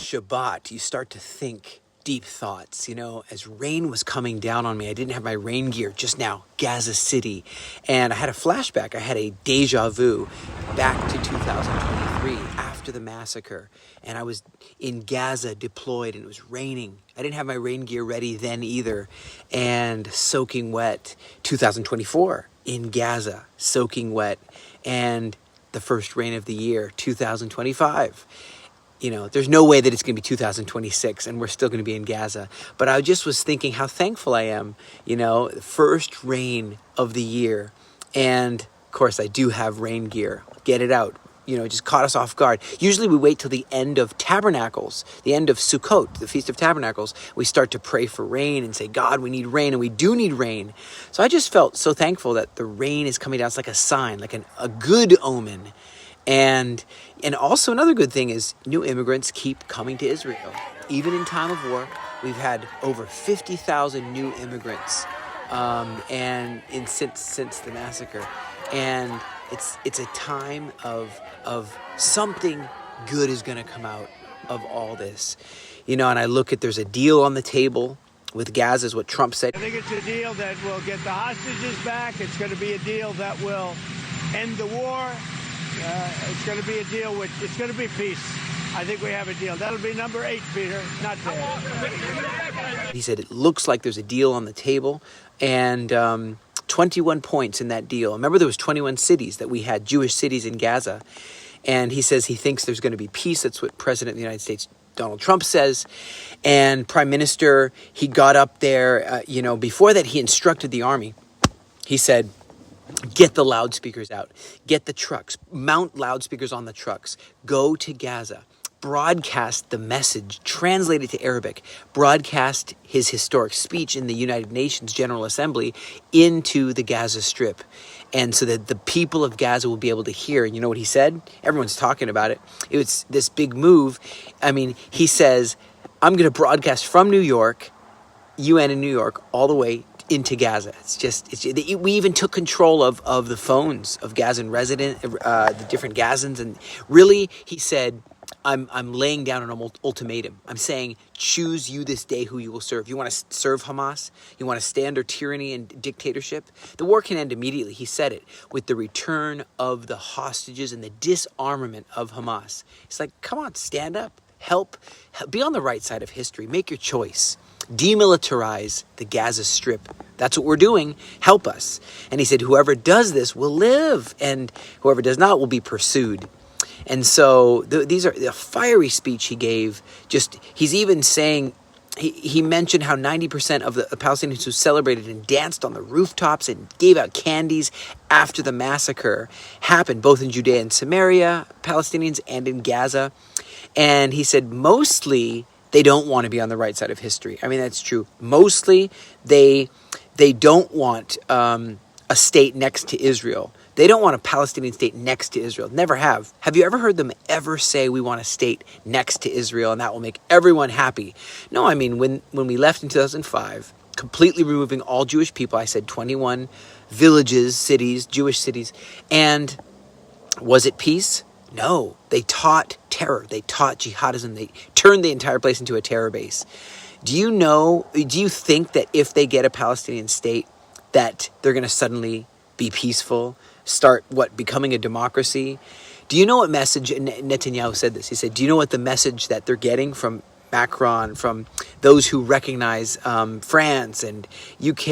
Shabbat, you start to think deep thoughts. As rain was coming down on me, I didn't have my rain gear just now, Gaza City. And I had a flashback. I had a déjà vu back to 2023 after the massacre. And I was in Gaza deployed and it was raining. I didn't have my rain gear ready then either. And soaking wet. 2024 in Gaza, soaking wet. And the first rain of the year, 2025. There's no way that it's going to be 2026 and we're still going to be in Gaza. But I just was thinking how thankful I am, first rain of the year. And of course, I do have rain gear. Get it out. It just caught us off guard. Usually we wait till the end of Tabernacles, the end of Sukkot, the Feast of Tabernacles. We start to pray for rain and say, God, we need rain, and we do need rain. So I just felt so thankful that the rain is coming down. It's like a sign, like a good omen. And also another good thing is new immigrants keep coming to Israel. Even in time of war, we've had over 50,000 new immigrants since the massacre. And it's a time of something good is going to come out of all this. And I look at, there's a deal on the table with Gaza, is what Trump said. I think it's a deal that will get the hostages back. It's going to be a deal that will end the war. It's going to be a deal it's going to be peace. I think we have a deal. That'll be number 8, Peter. Not bad. He said it looks like there's a deal on the table, and 21 points in that deal. Remember, there was 21 cities that we had, Jewish cities in Gaza, and he says he thinks there's going to be peace. That's what President of the United States Donald Trump says. And Prime Minister, he got up there, before that he instructed the army. He said, get the loudspeakers out, get the trucks, mount loudspeakers on the trucks, go to Gaza, broadcast the message, translate it to Arabic, broadcast his historic speech in the United Nations General Assembly into the Gaza Strip. And so that the people of Gaza will be able to hear. And you know what he said? Everyone's talking about it. It was this big move. He says, I'm going to broadcast from New York, UN in New York, all the way into Gaza. We even took control of the phones of Gazan resident, the different Gazans. And really, he said, I'm laying down an ultimatum. I'm saying, choose you this day who you will serve. You want to serve Hamas? You want to stand under tyranny and dictatorship? The war can end immediately. He said it with the return of the hostages and the disarmament of Hamas. It's like, come on, stand up, help, be on the right side of history. Make your choice. Demilitarize the Gaza Strip. That's what we're doing. Help us. And he said, whoever does this will live, and whoever does not will be pursued. And so these are the fiery speech he gave. He's even saying, he mentioned how 90% of the Palestinians who celebrated and danced on the rooftops and gave out candies after the massacre happened, both in Judea and Samaria, Palestinians, and in Gaza. And he said mostly they don't want to be on the right side of history. That's true. Mostly they don't want a state next to Israel. They don't want a Palestinian state next to Israel. Never have. Have you ever heard them ever say we want a state next to Israel and that will make everyone happy? No, when we left in 2005, completely removing all Jewish people, I said 21 villages, cities, Jewish cities. And was it peace? No. They taught terror. They taught jihadism. They turned the entire place into a terror base. Do you think that if they get a Palestinian state that they're going to suddenly be peaceful, start becoming a democracy? Do you know what message, Netanyahu said this, he said, do you know what the message that they're getting from Macron, from those who recognize France and UK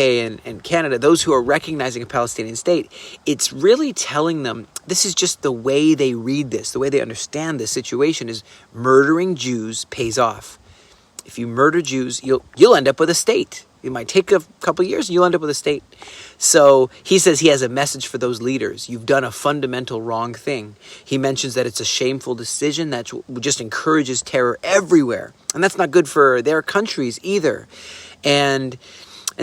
and Canada, those who are recognizing a Palestinian state? It's really telling them, this is just the way they read this, the way they understand this situation is murdering Jews pays off. If you murder Jews, you'll end up with a state. It might take a couple of years and you'll end up with a state. So he says he has a message for those leaders. You've done a fundamental wrong thing. He mentions that it's a shameful decision that just encourages terror everywhere. And that's not good for their countries either. And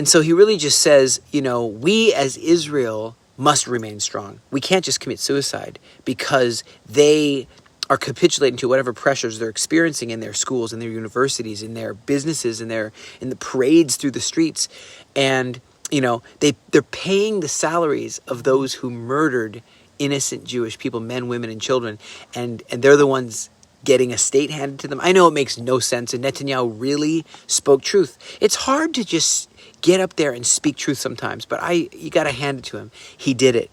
so he really just says, we as Israel must remain strong. We can't just commit suicide because they are capitulating to whatever pressures they're experiencing in their schools, in their universities, in their businesses, in the parades through the streets. And, they're paying the salaries of those who murdered innocent Jewish people, men, women, and children. And they're the ones getting a state handed to them. I know it makes no sense, and Netanyahu really spoke truth. It's hard to just get up there and speak truth sometimes, but you got to hand it to him. He did it.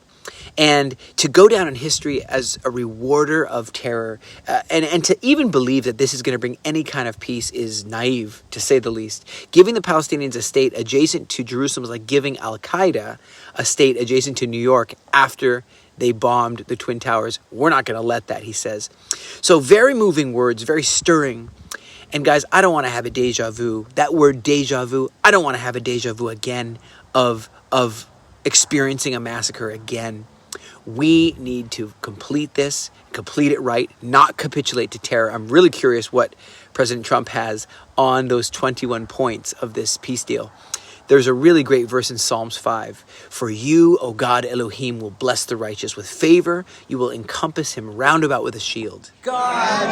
And to go down in history as a rewarder of terror, and to even believe that this is going to bring any kind of peace is naive, to say the least. Giving the Palestinians a state adjacent to Jerusalem is like giving Al-Qaeda a state adjacent to New York after they bombed the Twin Towers. We're not going to let that, he says. So very moving words, very stirring. And guys, I don't want to have a deja vu. That word deja vu, I don't want to have a deja vu again of experiencing a massacre again. We need to complete this, complete it right, not capitulate to terror. I'm really curious what President Trump has on those 21 points of this peace deal. There's a really great verse in Psalms 5. For you, O God Elohim, will bless the righteous. With favor, you will encompass him round about with a shield. God